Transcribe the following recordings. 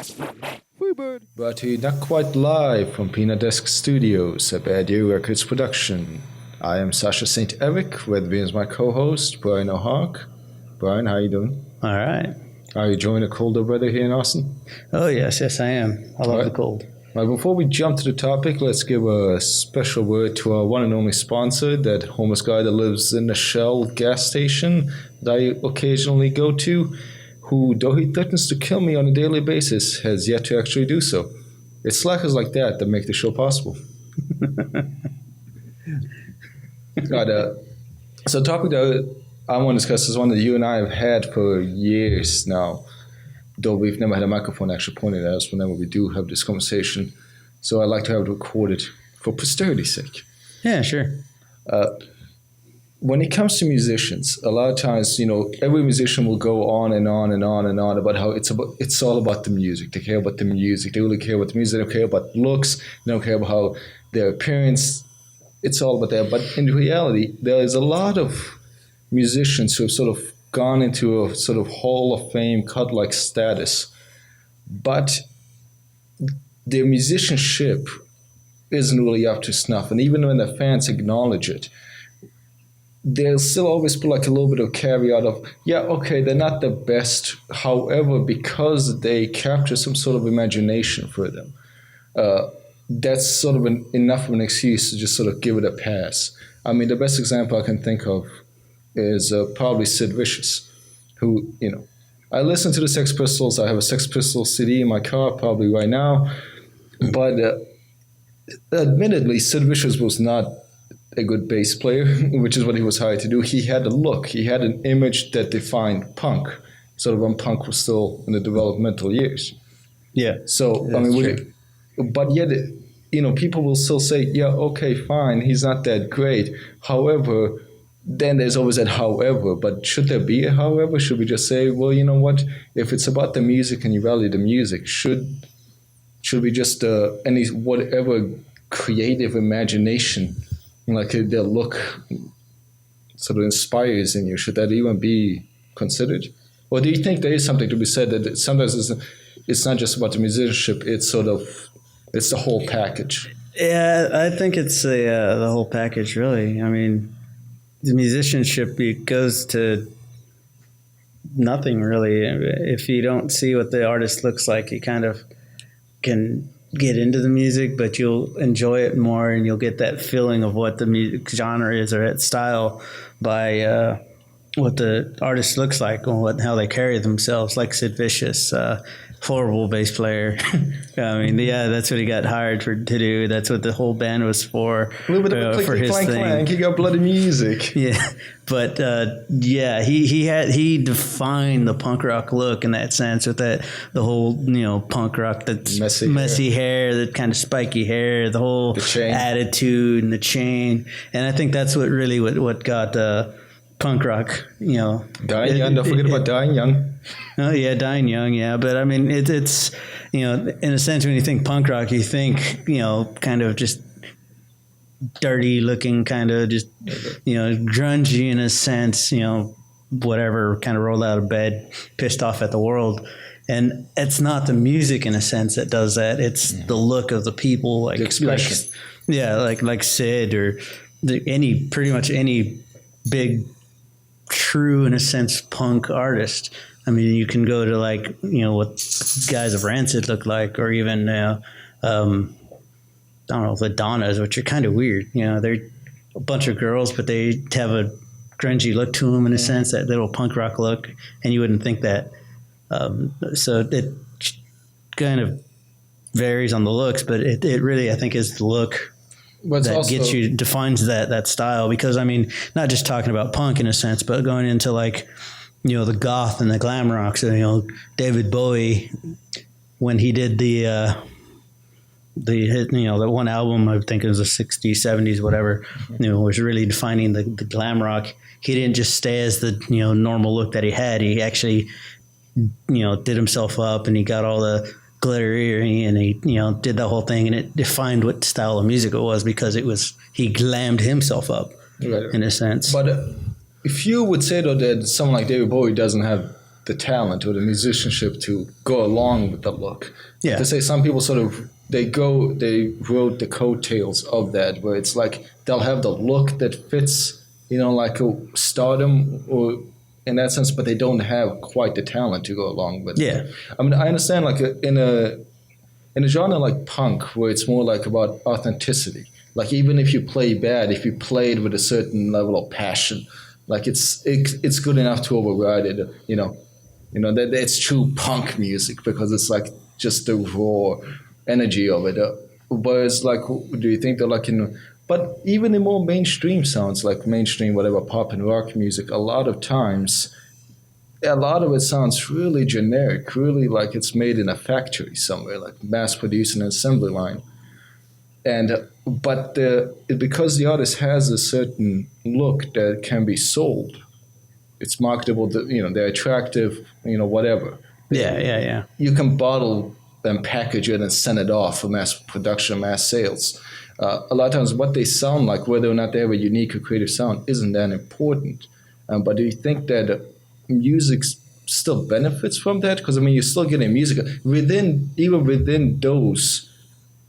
Blasphemy. Freebird. Brought to you not quite live from Peanut Desk Studios, a Bad Year Records production. I am Sascha Saintevic, with me is my co-host, Briano Hawk. Brian, how you doing? All right. Are you enjoying the colder weather here in Austin? Oh, yes, I am. I love the cold. Right, before we jump to the topic, let's give a special word to our one and only sponsor, that homeless guy that lives in the Shell gas station that I occasionally go to, who, though he threatens to kill me on a daily basis, has yet to actually do so. It's slackers like that that make the show possible. Right, so the topic that I want to discuss is one that you and I have had for years now, though we've never had a microphone actually pointed at us whenever we do have this conversation. So I'd like to have it recorded for posterity's sake. Yeah, sure. When it comes to musicians, a lot of times, every musician will go on and on and on and on about how it's all about the music. They care about the music. They really care about the music. They don't care about looks. They don't care about how their appearance. It's all about that. But in reality, there is a lot of musicians who have sort of gone into a sort of Hall of Fame cult-like status, but their musicianship isn't really up to snuff. And even when the fans acknowledge it, they'll still always put like a little bit of caveat of, yeah, okay, they're not the best. However, because they capture some sort of imagination for them, that's sort of enough of an excuse to just sort of give it a pass. I mean, the best example I can think of is probably Sid Vicious, who, I listen to the Sex Pistols. I have a Sex Pistols CD in my car probably right now. But admittedly, Sid Vicious was not a good bass player, which is what he was hired to do. He had a look. He had an image that defined punk, sort of when punk was still in the developmental years. Yeah. So, but yet, people will still say, yeah, okay, fine, he's not that great. However, then there's always that however, but should there be a however? Should we just say, well, you know what, if it's about the music and you value the music, should we just, whatever creative imagination, like their look sort of inspires in you, should that even be considered? Or do you think there is something to be said that sometimes it's not just about the musicianship, it's the whole package? Yeah, I think it's the whole package, really. I mean, the musicianship, it goes to nothing, really. If you don't see what the artist looks like, you kind of can get into the music, but you'll enjoy it more, and you'll get that feeling of what the music genre is or that style by what the artist looks like and how they carry themselves, like Sid Vicious. Horrible bass player. I mean, yeah, that's what he got hired to do. That's what the whole band was for. A little bit of a clicky clank clank. He got bloody music. Yeah, but he defined the punk rock look in that sense with the whole punk rock, that's messy hair, that kind of spiky hair, the whole attitude and the chain, and I think that's what got punk rock, Dying young. Don't forget about dying young. Oh yeah, dying young. Yeah, but I mean, it's in a sense, when you think punk rock, you think kind of just dirty looking, kind of just grungy in a sense. Whatever, kind of rolled out of bed, pissed off at the world. And it's not the music in a sense that does that. It's the look of the people, like the expression. Like Sid or pretty much any big, true in a sense punk artist. I mean, you can go to what guys of Rancid look like, or even I don't know, the Donnas, which are kind of weird. They're a bunch of girls, but they have a grungy look to them in a sense, that little punk rock look, and you wouldn't think that. So it kind of varies on the looks, but it really, I think, is the look that defines that style. Because I mean, not just talking about punk in a sense, but going into the goth and the glam rock. So David Bowie, when he did the hit, the one album, I think it was the 60s, 70s, whatever, was really defining the glam rock. He didn't just stay as the normal look that he had. He actually did himself up, and he got all the glitter earring, and he did the whole thing, and it defined what style of music it was, because he glammed himself up in a sense. But if you would say though that someone like David Bowie doesn't have the talent or the musicianship to go along with the look. Yeah. To say some people sort of they wrote the coattails of that, where it's like they'll have the look that fits, like a stardom or in that sense, but they don't have quite the talent to go along with Yeah. it. I mean, I understand like in a genre like punk, where it's more like about authenticity. Like even if you play bad, if you play it with a certain level of passion, like it's good enough to override it. That it's true punk music because it's like just the raw energy of it. Whereas like, do you think that like but even in more mainstream sounds, like mainstream whatever pop and rock music, a lot of times, a lot of it sounds really generic, really like it's made in a factory somewhere, like mass produced in an assembly line. But because the artist has a certain look that can be sold, it's marketable. They're attractive. Whatever. Yeah. You can bottle and package it and send it off for mass production, mass sales. A lot of times, what they sound like, whether or not they have a unique or creative sound, isn't that important. But do you think that music still benefits from that? Because you're still getting music even within those.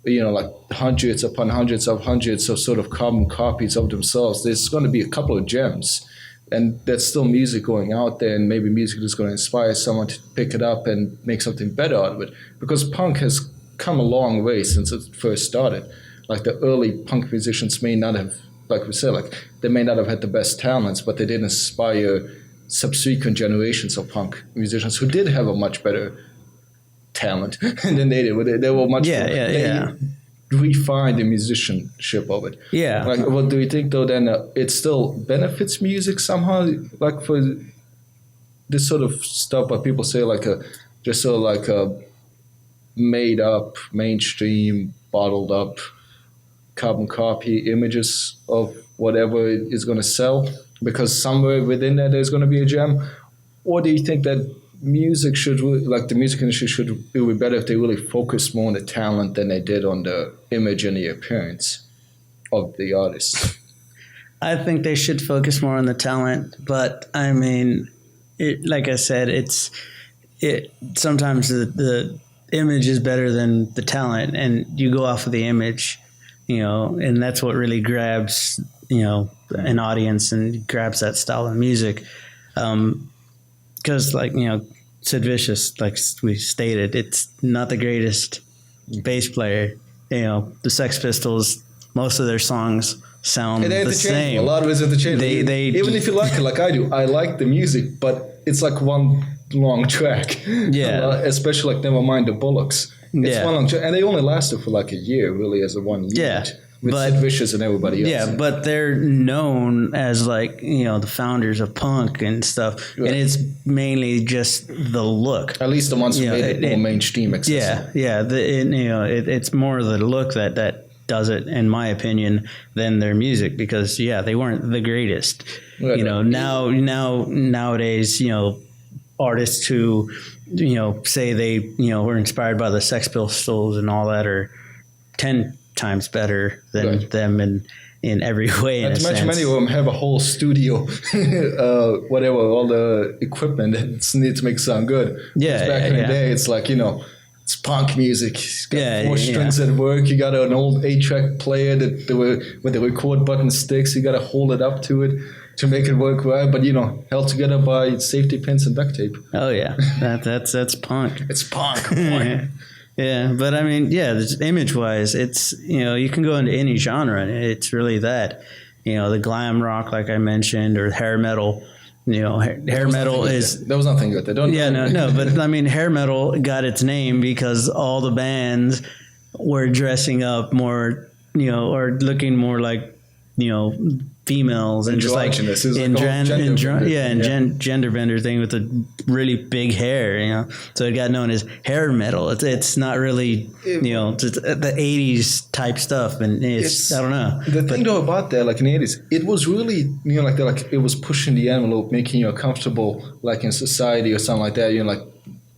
Like hundreds upon hundreds of sort of carbon copies of themselves. There's going to be a couple of gems, and that's still music going out there, and maybe music is going to inspire someone to pick it up and make something better out of it. Because punk has come a long way since it first started. Like the early punk musicians may not have, like we said, like they may not have had the best talents, but they did inspire subsequent generations of punk musicians who did have a much better talent than they did. They were much refined the musicianship of it. Yeah. Like, what do you think though? Then it still benefits music somehow, like for this sort of stuff. But people say like just sort of like a made up, mainstream, bottled up, carbon copy images of whatever is going to sell, because somewhere within that there's going to be a gem. Or do you think that music should, like the music industry it would be better if they really focused more on the talent than they did on the image and the appearance of the artist? I think they should focus more on the talent, but like I said, sometimes the image is better than the talent, and you go off of the image, and that's what really grabs, an audience and grabs that style of music. Because, Sid Vicious, like we stated, it's not the greatest bass player. The Sex Pistols, most of their songs sound the same. A lot of it is interchangeable. They even if you like it, like I do, I like the music, but it's like one long track. Yeah. Especially like Nevermind the Bullocks. It's one long track, and they only lasted for like a year, really, as a one unit. Yeah. With Sid Vicious and everybody else. Yeah, but they're known as the founders of punk and stuff, and it's mainly just the look. At least the ones who made it more mainstream accessible. Yeah. It's more the look that does it, in my opinion, than their music, because they weren't the greatest. Right. Nowadays, artists who say they were inspired by the Sex Pistols and all that are 10 times better than them in every way. Not to mention, many of them have a whole studio, whatever, all the equipment that's needed to make it sound good. Yeah, back in the day, it's like it's punk music. You got four strings at work. You got an old 8-track player with the record button sticks. You got to hold it up to it to make it work right, but held together by safety pins and duct tape. Oh yeah, that's punk. It's punk. Yeah, but image-wise, it's you can go into any genre, and it's really that. The glam rock, like I mentioned, or hair metal. Hair metal is there was nothing good there. But hair metal got its name because all the bands were dressing up more, or looking more like females and just like gender bender thing with a really big hair, so it got known as hair metal. It's not really the 80s type stuff, and it's I don't know. The thing though about that, like in the 80s, it was really it was pushing the envelope, making you comfortable, like in society or something like that.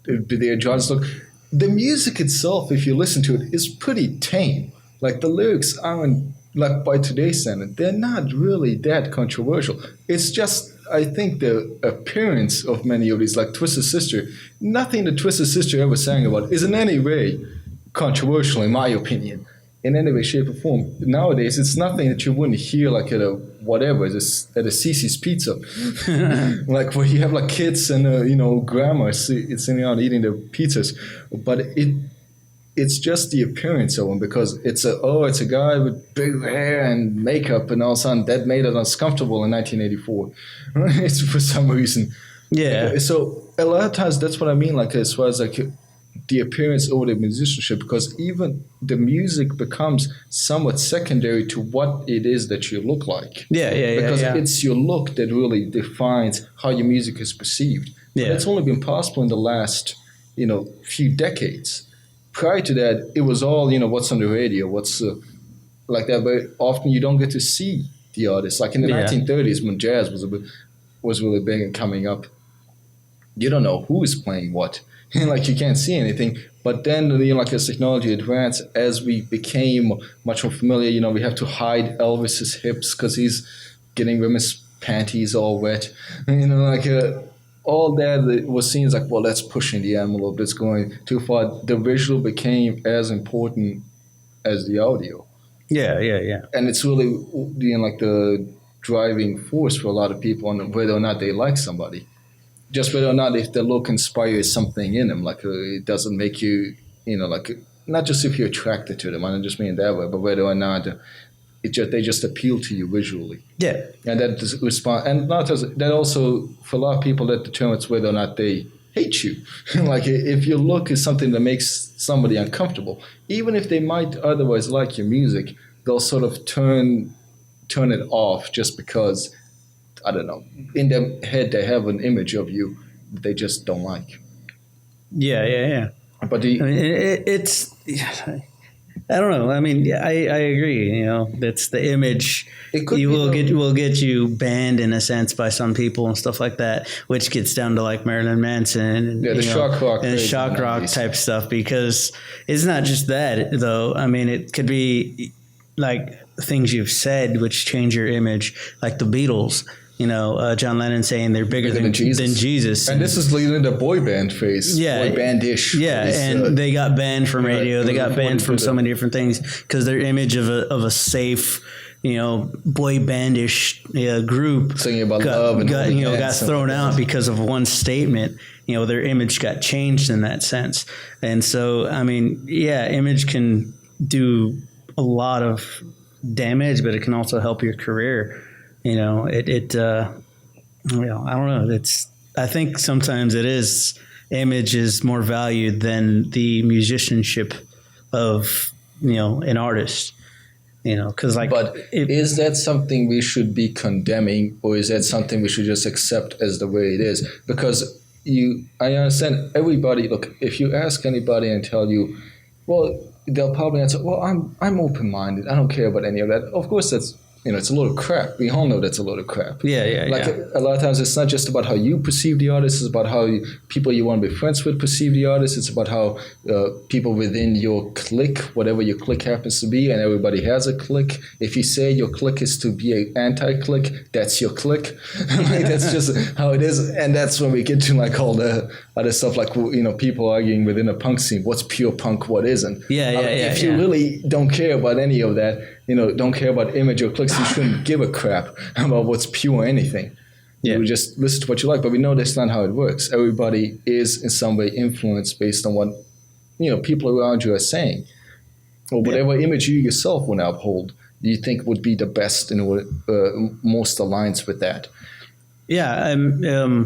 The John's look. The music itself, if you listen to it, is pretty tame. Like the lyrics aren't like by today's standard, they're not really that controversial. It's just, I think, the appearance of many of these, like Twisted Sister, nothing that Twisted Sister ever sang about is in any way controversial, in my opinion, in any way, shape, or form. Nowadays, it's nothing that you wouldn't hear like at a whatever, at a Cece's Pizza, like where you have like kids and grandma sitting around eating their pizzas, but it's just the appearance of him, because it's a guy with big hair and makeup, and all of a sudden that made it uncomfortable in 1984. It's for some reason. Yeah. So a lot of times that's what I mean, like as far as like the appearance over the musicianship, because even the music becomes somewhat secondary to what it is that you look like. Because it's your look that really defines how your music is perceived. Yeah. But it's only been possible in the last, few decades. Prior to that, it was all, what's on the radio, what's like that. But often you don't get to see the artist. Like in the 1930s, when jazz was really big and coming up, you don't know who is playing what. Like you can't see anything. But then, like as technology advanced, as we became much more familiar, we have to hide Elvis's hips because he's getting women's panties all wet. All that was seen as like, well, that's pushing the envelope. That's going too far. The visual became as important as the audio. Yeah. And it's really like the driving force for a lot of people on whether or not they like somebody. Just whether or not if the look inspires something in them. Like it doesn't make you, like not just if you're attracted to them. I don't just mean that way, but whether or not they just appeal to you visually. Yeah. And that is respond, and not as that also for a lot of people that determines whether or not they hate you. Like if your look is something that makes somebody uncomfortable, even if they might otherwise like your music, they'll sort of turn it off just because, I don't know, in their head they have an image of you that they just don't like. Yeah. But it's. I don't know. I mean, I agree. That's the image. Will get you banned in a sense by some people and stuff like that, which gets down to like Marilyn Manson and the shock rock type stuff. Because it's not just that though. I mean, it could be like things you've said which change your image, like the Beatles. John Lennon saying they're bigger than Jesus. And this is leading to boy band phase. Yeah. Boy band-ish. Yeah, and they got banned from radio. Right. They got banned from so many different things because their image of a safe, boy bandish group singing about love and got thrown out because of one statement. Their image got changed in that sense. And so, I mean, image can do a lot of damage, but it can also help your career. I don't know. I think sometimes image is more valued than the musicianship of, an artist, cause but is that something we should be condemning, or is that something we should just accept as the way it is? Because I understand everybody, look, if you ask anybody and tell you, well, they'll probably answer, well, I'm open-minded. I don't care about any of that. Of course, that's, it's a load of crap. We all know that's a load of crap. Yeah. Like a lot of times it's not just about how you perceive the artist, it's about how people you want to be friends with perceive the artist. It's about how people within your clique, whatever your clique happens to be, and everybody has a clique. If you say your clique is to be an anti-clique, that's your clique. That's just how it is. And that's when we get to like all the other stuff, like, people arguing within a punk scene. What's pure punk, what isn't? If you really don't care about any of that, don't care about image or clicks, you shouldn't give a crap about what's pure anything. You just listen to what you like. But we know that's not how it works. Everybody is in some way influenced based on what, people around you are saying. Or whatever image you yourself want to uphold, you think would be the best and most aligns with that. Yeah.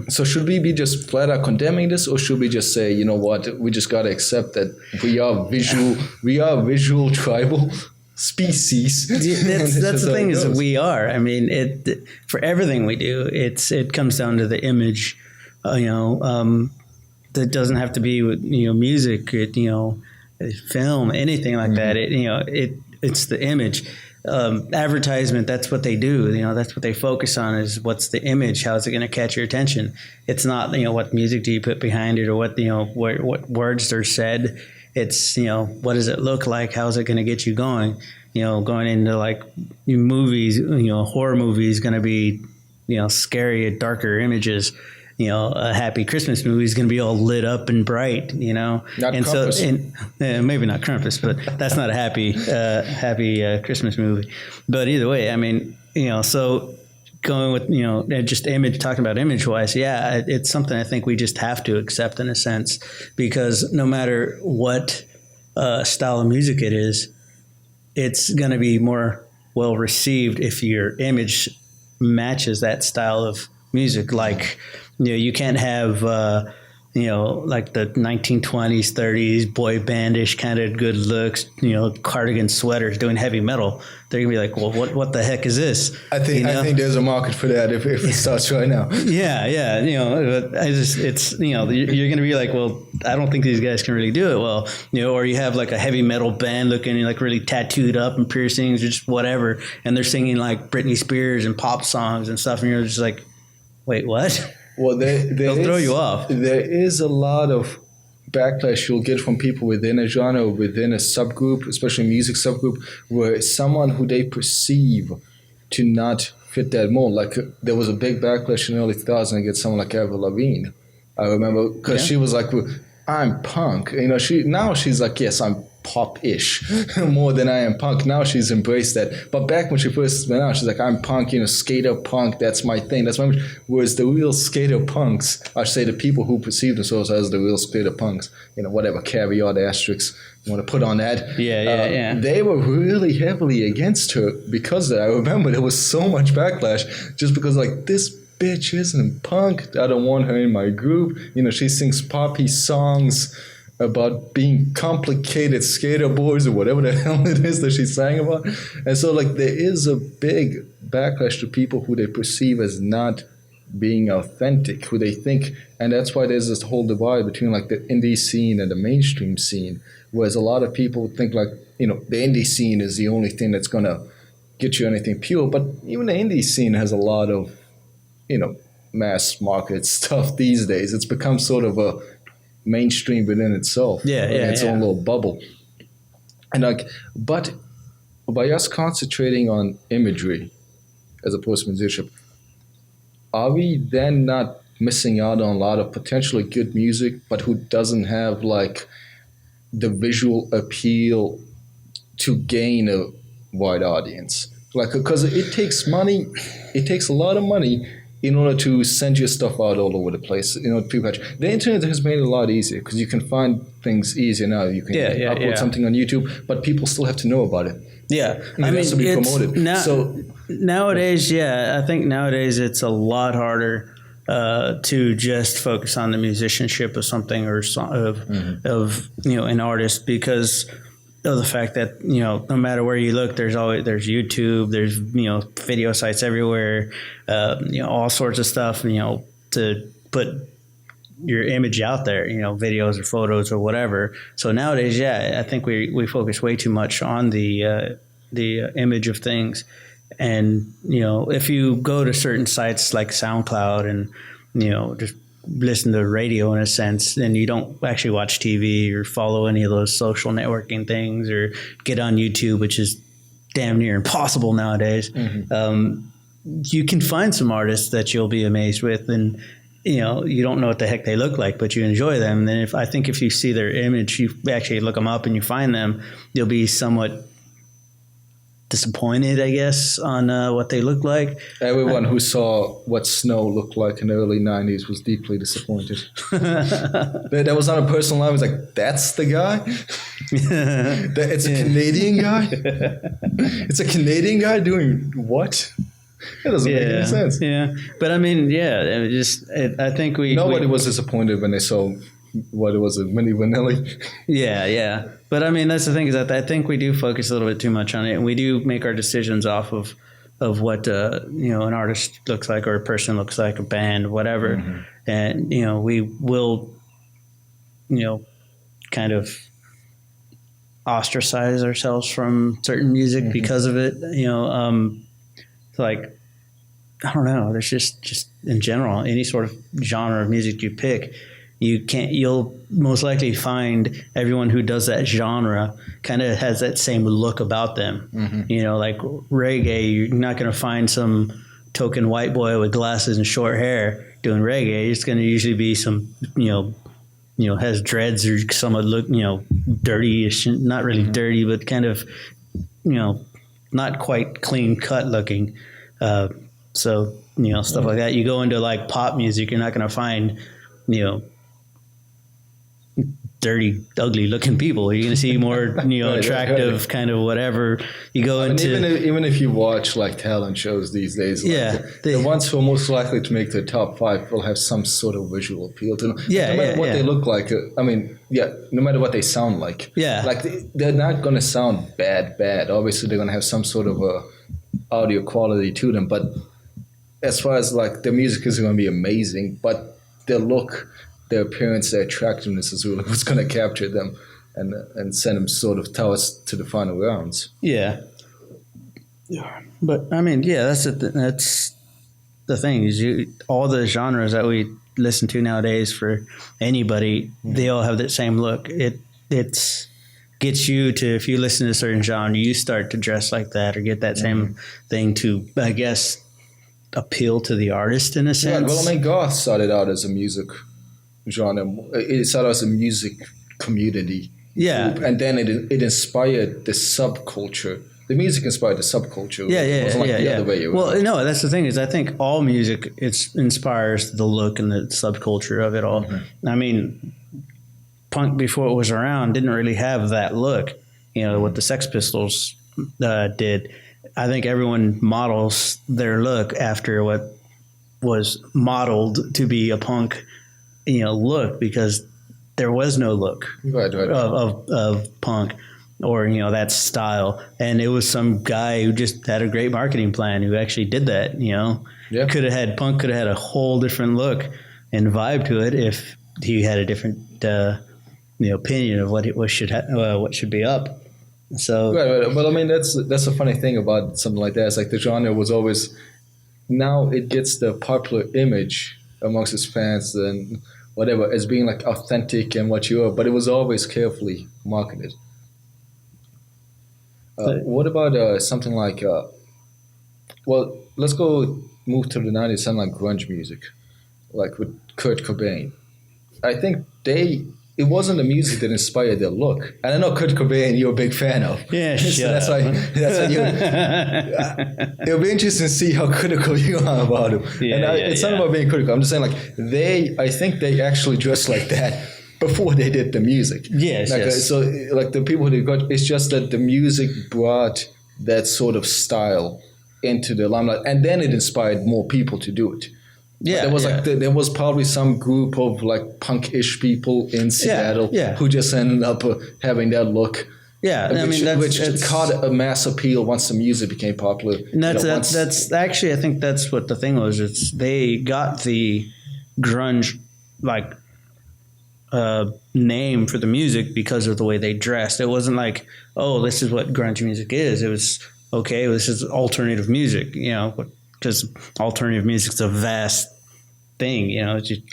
So should we be just flat out condemning this, or should we just say, you know what, we just got to accept that we are visual tribal species. That's the thing is we are. I mean, for everything we do, it comes down to the image. That doesn't have to be with music, film, anything like that. It's the image. Advertisement, that's what they do. That's what they focus on is what's the image, how is it going to catch your attention. It's not what music do you put behind it or what what words are said. It's what does it look like, how is it going to get you going. going into like movies, horror movies going to be, scary, darker images. A happy Christmas movie is going to be all lit up and bright, Not and Krampus. maybe not Krampus, but that's not a happy Christmas movie. But either way, I mean, so going with, just talking about image wise, yeah, it's something I think we just have to accept in a sense, because no matter what style of music it is, it's going to be more well received if your image matches that style of music. Like, you can't have, like the 1920s, 30s boy bandish kind of good looks, cardigan sweaters doing heavy metal. They're gonna be like, well, what the heck is this? I think there's a market for that if it starts right now. Yeah. But it's you're gonna be like, well, I don't think these guys can really do it well. Or you have like a heavy metal band looking like really tattooed up and piercings or just whatever, and they're singing like Britney Spears and pop songs and stuff, and you're just like, wait, what? Well, they'll throw you off. There is a lot of backlash you'll get from people within a genre, within a subgroup, especially a music subgroup, where someone who they perceive to not fit that mold. Like there was a big backlash in the early 2000s against someone like Avril Lavigne. I remember because she was like, well, I'm punk. She's like, yes, I'm pop-ish more than I am punk. Now she's embraced that. But back when she first went out, she's like, I'm punk, skater punk, that's my thing. That's my. Whereas the real skater punks, I should say the people who perceive themselves as the real skater punks, whatever caveat asterisk you want to put on that. Yeah. They were really heavily against her because of that. I remember there was so much backlash just because like this bitch isn't punk. I don't want her in my group. She sings poppy songs about being complicated skater boys or whatever the hell it is that she sang about. And so like there is a big backlash to people who they perceive as not being authentic, who they think, and that's why there's this whole divide between like the indie scene and the mainstream scene, whereas a lot of people think like, the indie scene is the only thing that's going to get you anything pure, but even the indie scene has a lot of, mass market stuff these days. It's become sort of a mainstream within itself, in its own little bubble. And but by us concentrating on imagery as opposed to musicianship, are we then not missing out on a lot of potentially good music, but who doesn't have like the visual appeal to gain a wide audience? Like, because it takes money, it takes a lot of money in order to send your stuff out all over the place. People catch. The internet has made it a lot easier because you can find things easier now. You can upload something on YouTube, but people still have to know about it. Yeah, it has to be promoted. Nowadays, I think nowadays it's a lot harder to just focus on the musicianship of something or of an artist, because of the fact that no matter where you look, there's YouTube, there's video sites everywhere, all sorts of stuff to put your image out there, videos or photos or whatever. So nowadays, I think we focus way too much on the image of things. And if you go to certain sites like SoundCloud and just listen to radio in a sense, then you don't actually watch TV or follow any of those social networking things or get on YouTube, which is damn near impossible nowadays. You can find some artists that you'll be amazed with, and you don't know what the heck they look like, but you enjoy them. And then I think if you see their image, you actually look them up and you find them, you'll be somewhat disappointed, I guess, on what they look like. Everyone who saw what snow looked like in the early 90s was deeply disappointed. That was on a personal line. I was like, that's the guy? It's a Canadian guy? It's a Canadian guy doing what? That doesn't make any sense. Yeah. But I mean, I think nobody was disappointed when they saw what it was, a Milli Vanilli. Yeah. But I mean, that's the thing, is that I think we do focus a little bit too much on it, and we do make our decisions off of what an artist looks like, or a person looks like, a band, whatever, and we will kind of ostracize ourselves from certain music because of it. Like, I don't know. There's just in general, any sort of genre of music you pick, you'll most likely find everyone who does that genre kind of has that same look about them. Like reggae, you're not going to find some token white boy with glasses and short hair doing reggae. It's going to usually be some, has dreads or somewhat look, dirty-ish, not really dirty, but kind of, not quite clean cut looking. So, stuff like that. You go into like pop music, you're not going to find, dirty, ugly looking people. You're going to see more, attractive kind of whatever. You go into even if you watch like talent shows these days, the ones who are most likely to make the top 5 will have some sort of visual appeal to them. No matter what they look like. No matter what they sound like. Yeah, like they're not going to sound bad. Obviously, they're going to have some sort of audio quality to them. But as far as like the music is going to be amazing, but their look, their appearance, their attractiveness is really what's going to capture them and send them sort of to the final rounds. Yeah. But that's the thing is all the genres that we listen to nowadays for anybody, they all have that same look. It's gets you to, if you listen to a certain genre, you start to dress like that or get that same thing to, I guess, appeal to the artist in a sense. Yeah, well, goth started out as a music genre. It started as a music community. Yeah. Group, and then it inspired the subculture. The music inspired the subculture. It wasn't like the other way around. Well, no, that's the thing is I think all music inspires the look and the subculture of it all. Punk before it was around didn't really have that look. What the Sex Pistols did. I think everyone models their look after what was modeled to be a punk, look, because there was no look of punk or, that style. And it was some guy who just had a great marketing plan who actually did that, Punk could have had a whole different look and vibe to it if he had a different, opinion of what should be up. So right. But that's a funny thing about something like that. It's like the genre was always, now it gets the popular image amongst its fans and whatever as being like authentic and what you are, but it was always carefully marketed. What about something like let's go move to the 90s, something like grunge music, like with Kurt Cobain. I think it wasn't the music that inspired their look. And I know Kurt Cobain, you're a big fan of. Yeah, so that's why you. It'll be interesting to see how critical you are about him. It's not about being critical. I'm just saying, like I think they actually dressed like that before they did the music. Yes. So, like the people who got, it's just that the music brought that sort of style into the limelight, and then it inspired more people to do it. Yeah, there was there was probably some group of like punk-ish people in Seattle who just ended up having that look. Yeah, which caught a mass appeal once the music became popular. And that's actually, I think that's what the thing was. They got the grunge name for the music because of the way they dressed. It wasn't like, oh, this is what grunge music is. It was this is alternative music. Because alternative music is a vast thing, you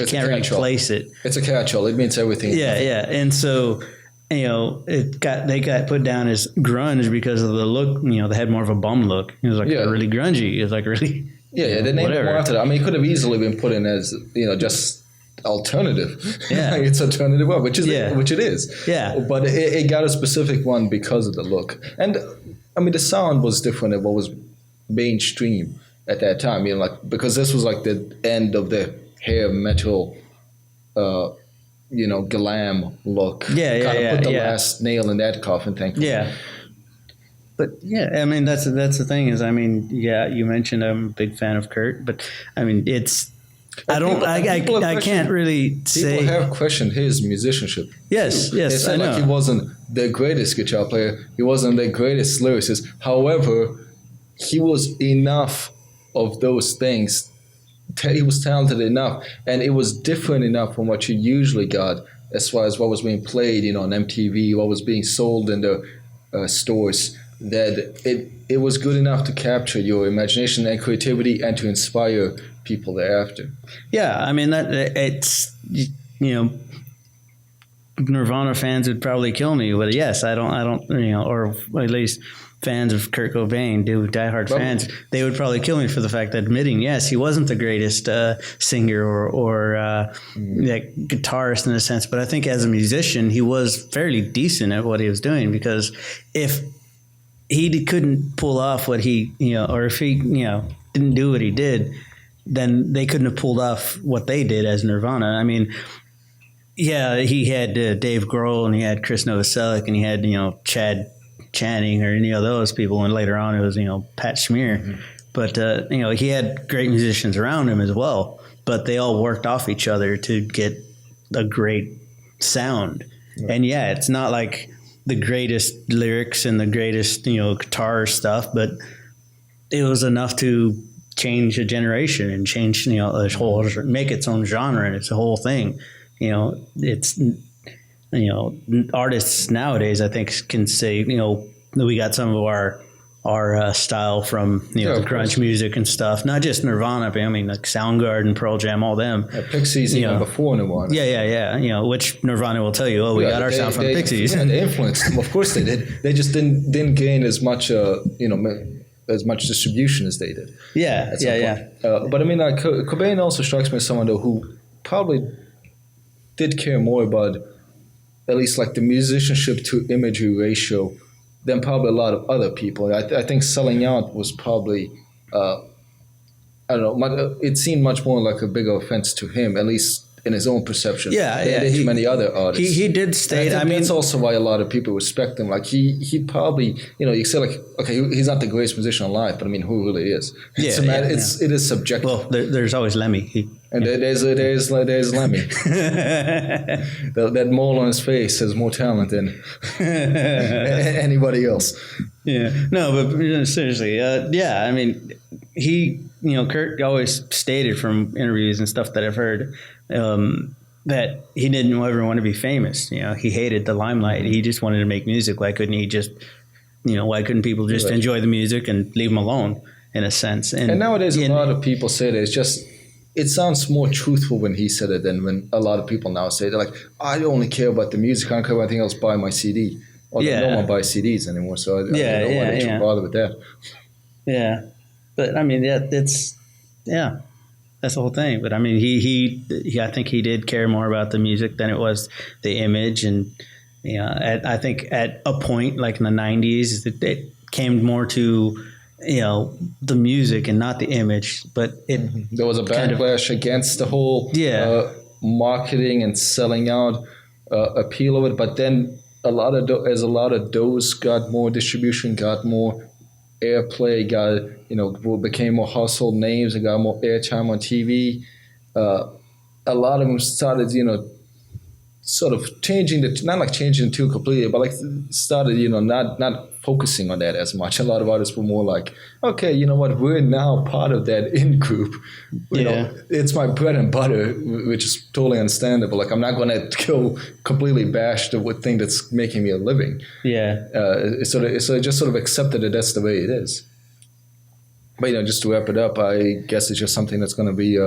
can't really place it. It's a catch-all. It means everything. Yeah. And so, they got put down as grunge because of the look. They had more of a bum look. It was like really grungy. It was like really the name more after that. It could have easily been put in as just alternative. Yeah, it's alternative rock, which it is. Yeah, but it got a specific one because of the look, and the sound was different than what was mainstream at that time, because this was like the end of the hair metal, glam look. Put the last nail in that coffin, thankfully. Yeah. But that's the thing is, you mentioned I'm a big fan of Kurt, but it's. I can't really say. People have questioned his musicianship. Yes, they said I know. He wasn't the greatest guitar player. He wasn't the greatest lyricist. However, he was enough of those things. He was talented enough, and it was different enough from what you usually got as far as what was being played, on MTV, what was being sold in the stores, that it was good enough to capture your imagination and creativity and to inspire people thereafter. Yeah, Nirvana fans would probably kill me, but yes, I don't, or at least fans of Kurt Cobain, diehard fans, they would probably kill me for the fact that admitting, yes, he wasn't the greatest singer or guitarist in a sense, but I think as a musician, he was fairly decent at what he was doing, because if he couldn't pull off what he, or if he, didn't do what he did, then they couldn't have pulled off what they did as Nirvana. I mean, yeah, he had Dave Grohl and he had Chris Novoselic and he had, Chad Channing or any of those people. And later on it was, Pat Smear. Mm-hmm. But, he had great musicians around him as well. But they all worked off each other to get a great sound. Right. And yeah, it's not like the greatest lyrics and the greatest, guitar stuff, but it was enough to change a generation and change, this whole, make its own genre and it's a whole thing. It's, artists nowadays, I think, can say, we got some of our style from, the grunge music and stuff, not just Nirvana, but I mean, like Soundgarden, Pearl Jam, all them. Pixies, even before Nirvana. Yeah. Which Nirvana will tell you, we got our sound from Pixies. Yeah, they influenced them. Of course they did. They just didn't gain as much, as much distribution as they did. Yeah. But I mean, like, Cobain also strikes me as someone, though, who probably did care more about at least like the musicianship to imagery ratio than probably a lot of other people. I think selling out was probably, I don't know, it seemed much more like a bigger offense to him, at least in his own perception. Yeah. To many other artists. He did state, I mean, that's also why a lot of people respect him. Like he probably, you say like, okay, he's not the greatest musician alive, but I mean, who really is? It is subjective. Well, there's always Lemmy. And there's Lemmy. That mole on his face has more talent than anybody else. Yeah. No, but seriously, I mean, he, Kurt always stated from interviews and stuff that I've heard that he didn't ever want to be famous. He hated the limelight. He just wanted to make music. Why couldn't he just, why couldn't people just enjoy the music and leave him alone in a sense? And nowadays, a lot of people say that it sounds more truthful when he said it than when a lot of people now say, they're like, I only care about the music. I don't care about anything else. Buy my CD. Or no one buys CDs anymore. So I don't want to bother with that. Yeah. But I mean, that's the whole thing. But I mean, he I think he did care more about the music than it was the image. And, I think at a point, like in the 90s, it came more to, the music and not the image, but there was a backlash against the whole marketing and selling out appeal of it. But then as a lot of those got more distribution, got more airplay, became more household names and got more airtime on TV. A lot of them started, sort of changing not like changing too completely, but like started, not focusing on that as much. A lot of artists were more like, okay, you know what, we're now part of that in group. You know, it's my bread and butter, which is totally understandable. Like I'm not going to go completely bash the thing that's making me a living. Yeah. So I just sort of accepted that that's the way it is. But just to wrap it up, I guess it's just something that's going to be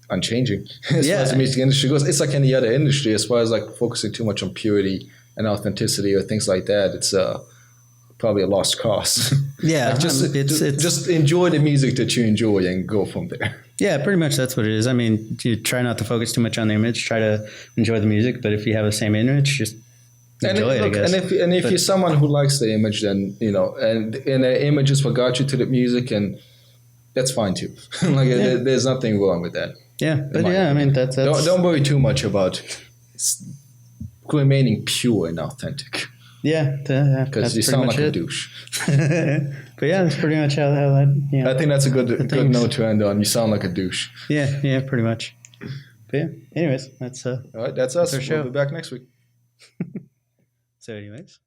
unchanging as far as the music industry goes. It's like any other industry, as far as like focusing too much on purity and authenticity or things like that. It's probably a lost cause. Yeah, like just enjoy the music that you enjoy and go from there. Yeah, pretty much that's what it is. I mean, you try not to focus too much on the image. Try to enjoy the music, but if you have the same image, just enjoy it. I guess. And if you're someone who likes the image, then and the image is what got you to the music, and that's fine too. There's nothing wrong with that. Yeah, but I mean that's don't worry too much about remaining pure and authentic. Yeah, because you sound like a douche. But yeah, that's pretty much how that. I think that's a good note to end on. You sound like a douche. Yeah, pretty much. But yeah, anyways, that's all right. That's us. Our show. We'll be back next week. So, anyways.